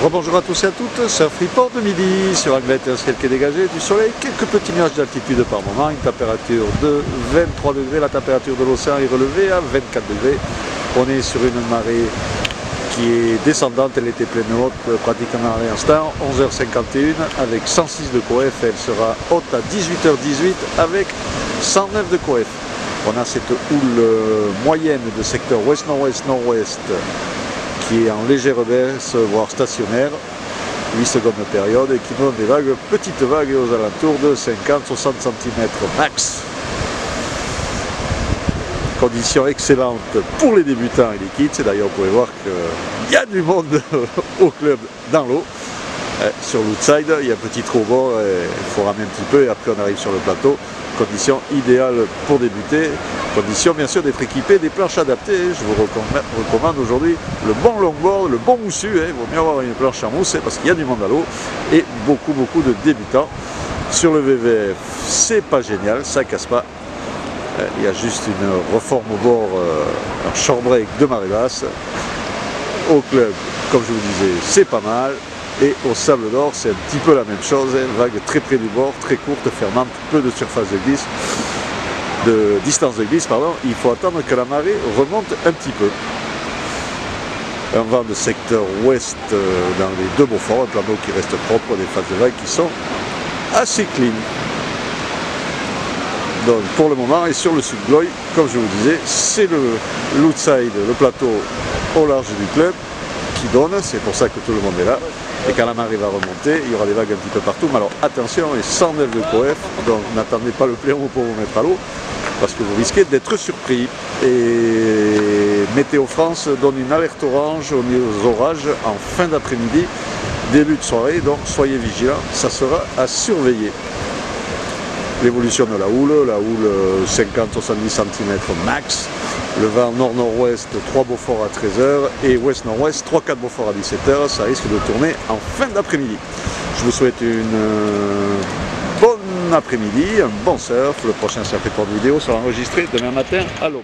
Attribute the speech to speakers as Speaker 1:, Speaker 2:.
Speaker 1: Rebonjour à tous et à toutes, c'est un Freeport de midi sur Anglette, un ciel qui est dégagé, du soleil, quelques petits nuages d'altitude par moment, une température de 23 degrés, la température de l'océan est relevée à 24 degrés. On est sur une marée qui est descendante, elle était pleine haute pratiquement à l'instant, 11h51 avec 106 de coef, elle sera haute à 18h18 avec 109 de coef. On a cette houle moyenne de secteur ouest-nord-ouest-nord-ouest qui est en légère baisse, voire stationnaire, 8 secondes de période, et qui donne des vagues, petites vagues aux alentours de 50-60 cm max. Conditions excellentes pour les débutants et les kids, et d'ailleurs vous pouvez voir qu'il y a du monde au club dans l'eau. Sur l'outside, il y a un petit trou au bord, il faut ramer un petit peu et après on arrive sur le plateau. Conditions idéales pour débuter, condition bien sûr d'être équipé des planches adaptées. Je vous recommande aujourd'hui le bon longboard, le bon moussu, il vaut mieux avoir une planche en mousse parce qu'il y a du monde à l'eau et beaucoup de débutants. Sur le VVF, c'est pas génial, ça casse pas. Il y a juste une reforme au bord, un short break de marée basse. Au club, comme je vous disais, c'est pas mal. Et au Sable d'Or, c'est un petit peu la même chose, une vague très près du bord, très courte, fermante, peu de surface de glisse, de distance de glisse, pardon. Il faut attendre que la marée remonte un petit peu. Un vent de secteur ouest dans les deux Beaufort, un plan d'eau qui reste propre, des phases de vague qui sont assez clean. Donc pour le moment, et sur le Sud Gloy, comme je vous disais, c'est l'outside, le plateau au large du club qui donne, c'est pour ça que tout le monde est là. Et quand la marée va remonter, il y aura des vagues un petit peu partout. Mais alors attention, et 109 de coef, donc n'attendez pas le pléron pour vous mettre à l'eau, parce que vous risquez d'être surpris. Et Météo France donne une alerte orange aux orages en fin d'après-midi, début de soirée, donc soyez vigilants, ça sera à surveiller. L'évolution de la houle 50-70 cm max, le vent nord-nord-ouest 3 Beaufort à 13h et ouest-nord-ouest 3-4 Beaufort à 17h, ça risque de tourner en fin d'après-midi. Je vous souhaite une bonne après-midi, un bon surf, le prochain surf report vidéo sera enregistré demain matin à l'aube.